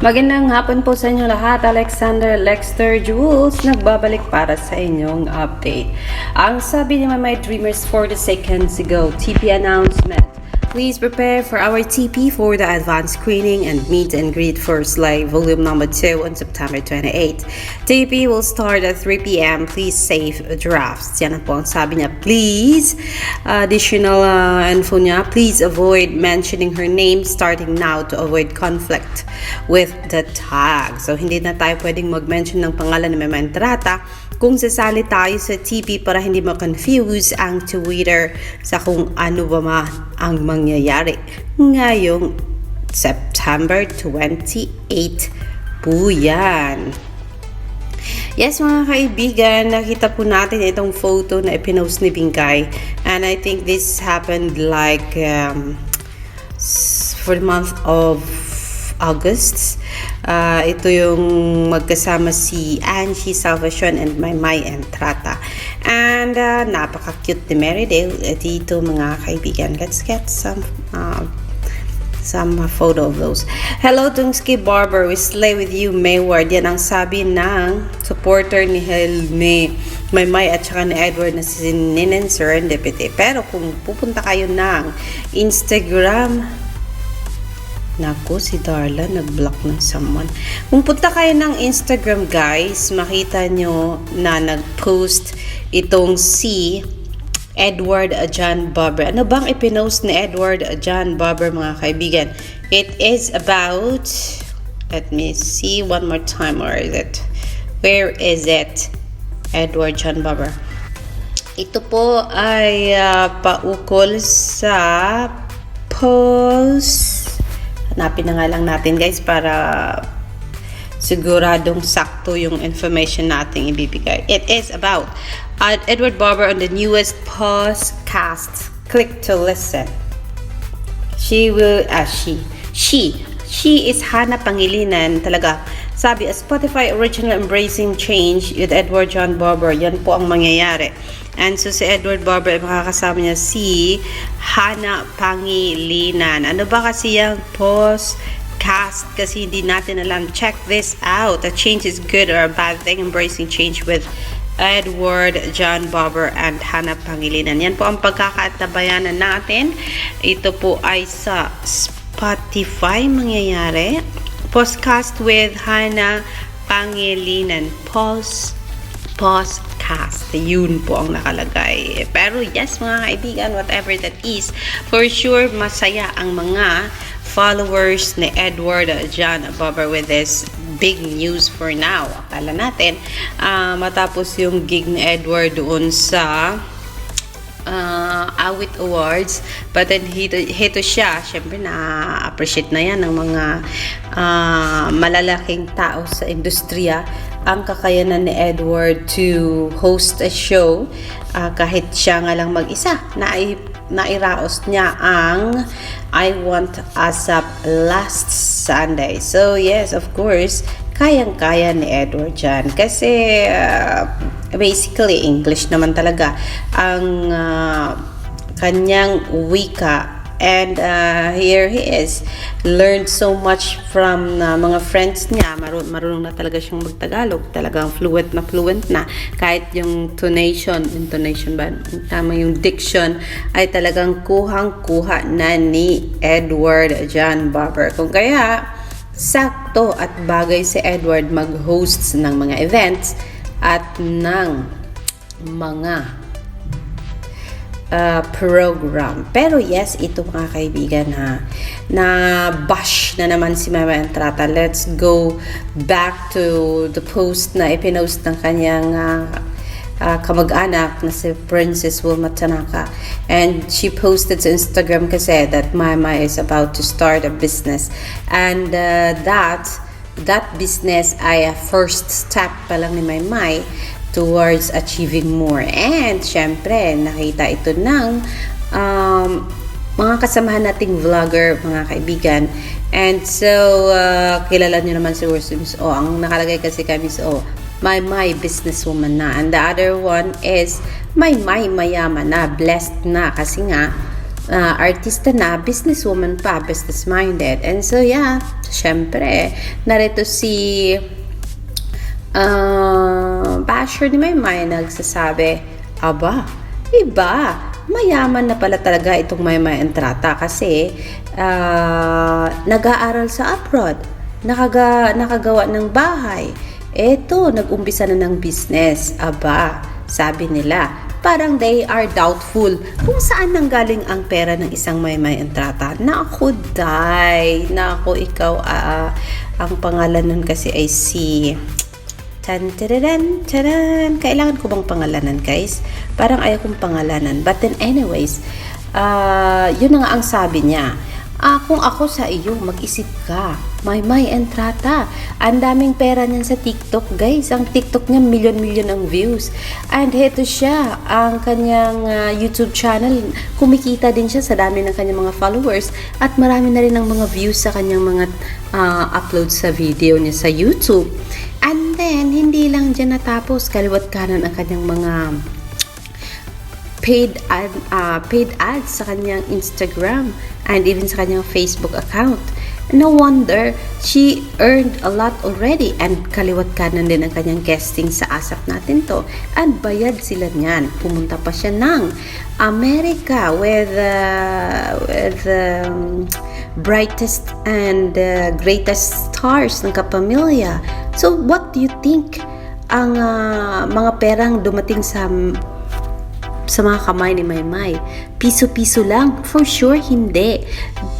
Magandang hapon po sa inyo lahat. Alexander Lexter Jules nagbabalik para sa inyong update. Ang sabi ni My Dreamers 40 seconds ago, TP announcement. Please prepare for our TP for the advanced screening and meet and greet First Live Volume number 2 on September 28. TP will start at 3 p.m. Please save drafts. Yan ang po ang sabi niya. Please, additional info niya, please avoid mentioning her name starting now to avoid conflict with the tag. So, hindi na tayo pwedeng mag-mention ng pangalan ng may entrata kung sasali tayo sa TP para hindi ma-confuse ang Twitter sa kung ano ba man ang mangyayari ngayong September 28 po yan. Yes mga kaibigan, nakita po natin itong photo na ipinost ni Bingkay, and I think this happened like for the month of August. Ito yung magkasama si Angie Salvacion and Maymay Entrata. And napaka-cute ni Merydale. Dito mga kaibigan, let's get some photo of those. Hello Tungski Barber, we slay with you Mayward. Yan ang sabi ng supporter ni Maymay at saka ni Edward na si Ninen Serendipity. Pero kung pupunta kayo ng Instagram, naku, si Darla nag-block ng someone. Kung punta kayo ng Instagram guys, makita nyo na nag-post itong si Edward John Barber. Ano bang ipinost ni Edward John Barber mga kaibigan? It is about, let me see one more time, where is it? Where is it? Edward John Barber. Ito po ay paukol sa post. Hanapin na nga lang natin guys para siguradong sakto yung information nating ibibigay. It is about Edward Barber on the newest podcast. Click to listen. She is Hana Pangilinan talaga. Sabi, a Spotify original embracing change with Edward John Barber. Yan po ang mangyayari. And so si Edward Barber, makakasama niya si Hana Pangilinan. Ano ba kasi yung podcast? Kasi hindi natin alam. Check this out. A change is good or a bad thing. Embracing change with Edward John Barber and Hana Pangilinan. Yan po ang pagkakatabayanan natin. Ito po ay sa Spotify mangyayari. Podcast with Hana Pangilinan. Podcast. Yun po ang nakalagay. Pero yes mga kaibigan, whatever that is, for sure masaya ang mga followers ni Edward John Barber with this big news for now. Akala natin matapos yung gig ni Edward doon sa Awit Awards, but then hito siya, syempre na-appreciate na yan ng mga malalaking tao sa industriya ang kakayanan ni Edward to host a show kahit siya nga lang mag-isa. Nairaos niya ang I Want ASAP last Sunday. So yes, of course, kayang-kaya ni Edward dyan. Kasi basically, English naman talaga ang kanyang wika. And here he is. Learned so much from mga friends niya. Marunong na talaga siyang mag-Tagalog. Talagang fluent na. Kahit yung intonation ba? Tama yung diction ay talagang kuhang-kuha na ni Edward John Barber. Kung kaya, sakto at bagay si Edward mag-hosts ng mga events at ng mga program. Pero yes, ito mga kaibigan na bash na naman si Mama Entrata. Let's go back to the post na ipinost ng kanyang kamag-anak na si Princess Wilma Tanaka. And she posted sa Instagram kasi that Mama is about to start a business. And that business ay a first step pa lang ni Maymay towards achieving more. And syempre, nakita ito ng mga kasamahan nating vlogger, mga kaibigan. And so, kilala nyo naman siguro si Miss O. Ang nakalagay kasi kay Miss O, Maymay businesswoman na. And the other one is Maymay mayaman na, blessed na. Kasi nga, artista na, businesswoman pa, business-minded. And so, yeah, syempre, narito si basher ni Maymay nagsasabi, aba, iba, mayaman na pala talaga itong Maymay Entrata kasi nag-aaral sa abroad, nakagawa ng bahay. Eto, nag-umpisa na ng business. Aba, sabi nila, parang they are doubtful kung saan nanggaling ang pera ng isang Maymay Entrata. Naku, Naku, ikaw, ang pangalan nun kasi ay si... Kailangan ko bang pangalanan, guys? Parang ayaw kong pangalanan. But then anyways, yun na nga ang sabi niya. Kung ako sa iyo, mag-isip ka. Maymay Entrata. Ang daming pera niyan sa TikTok, guys. Ang TikTok niya, milyon-milyon ang views. And heto siya, ang kanyang YouTube channel. Kumikita din siya sa dami ng kanyang mga followers. At marami na rin ang mga views sa kanyang mga uploads sa video niya sa YouTube. And then, hindi lang dyan natapos. Kaliwat kanan ang kanyang mga paid ads sa kanyang Instagram and even sa kanyang Facebook account. No wonder she earned a lot already, and kaliwat kanan din ang kanyang guesting sa ASAP Natin To, and bayad sila niyan. Pumunta pa siya ng America with brightest and greatest stars ng kapamilya. So what do you think ang mga perang dumating sa mga kamay ni Maymay? Piso-piso lang? For sure, hindi.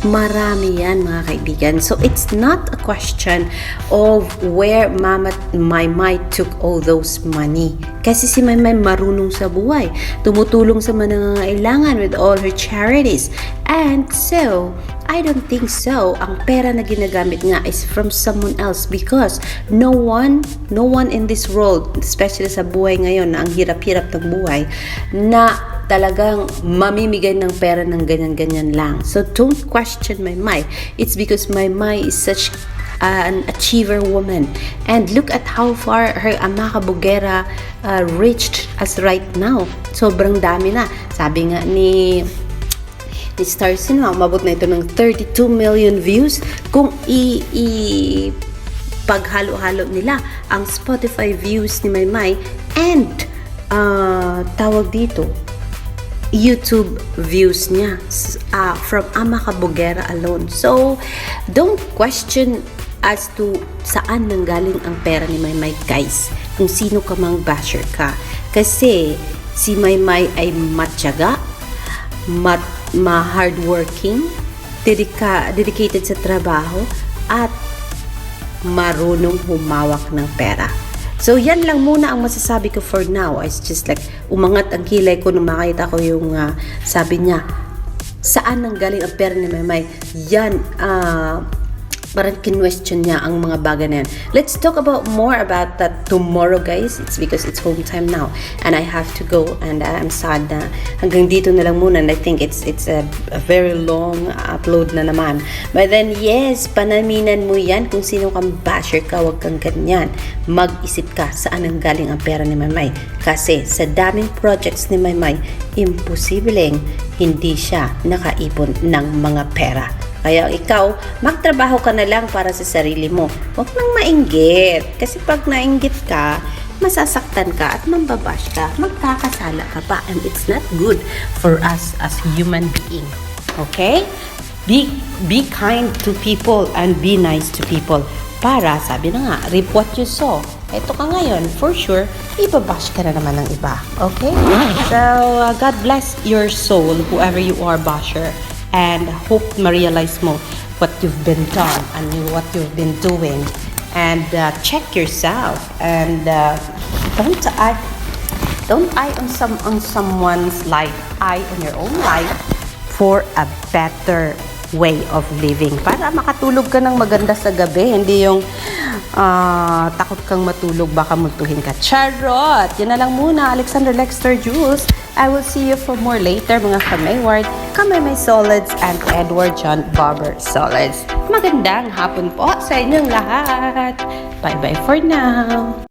Marami yan, mga kaibigan. So, it's not a question of where Mama Maymay took all those money. Kasi si Maymay marunong sa buhay. Tumutulong sa mga nangangailangan with all her charities. And so, I don't think so. Ang pera na ginagamit nga is from someone else, because no one in this world, especially sa buhay ngayon na ang hirap-hirap ng buhay, na talagang mamimigay ng pera ng ganyan-ganyan lang. So don't question Maymay. It's because Maymay is such an achiever woman. And look at how far her Amaka Bugera reached as right now. Sobrang dami na. Sabi nga ni Star Cinema, umabot na ito ng 32 million views. Kung paghalo-halo nila ang Spotify views ni Maymay and tawag dito, YouTube views niya from Amaka Bugera alone. So, don't question as to saan nanggaling ang pera ni Maymay, guys. Kung sino ka mang basher ka. Kasi si Maymay ay matyaga, hardworking, dedicated sa trabaho, at marunong humawak ng pera. So, yan lang muna ang masasabi ko for now. It's just like, umangat ang kilay ko nung makita ko yung sabi niya, saan nanggaling ang pera ni Maymay? Yan, parang kinwestiyon niya ang mga bagay na yan. Let's talk about more about that tomorrow, guys. It's because it's home time now and I have to go, and I'm sad na hanggang dito na lang muna, and I think it's a very long upload na naman. But then, yes, panaminan mo yan. Kung sino kang basher ka, wag kang ganyan. Mag-isip ka saan ang galing ang pera ni Maymay. Kasi sa daming projects ni Maymay, imposibleng hindi siya nakaipon ng mga pera. Kaya ikaw, magtrabaho ka na lang para sa sarili mo. Huwag nang mainggit. Kasi pag nainggit ka, masasaktan ka at mambabash ka. Magkakasala ka pa. And it's not good for us as human being. Okay? Be kind to people and be nice to people. Para, sabi na nga, reap what you sow. Ito ka ngayon, for sure, ibabash ka na naman ng iba. Okay? So, God bless your soul, whoever you are, basher. And hope ma-realize mo what you've been done and what you've been doing, and check yourself, and don't eye on someone's life, eye on your own life for a better way of living, para makatulog ka ng maganda sa gabi, hindi yung takot kang matulog, baka multuhin ka. Charot! Yan na lang muna, Alexander Lexter Jules. I will see you for more later, mga Kamayward, Kamaymay Solids, and Edward John Barber Solids. Magandang hapon po sa inyong lahat. Bye-bye for now.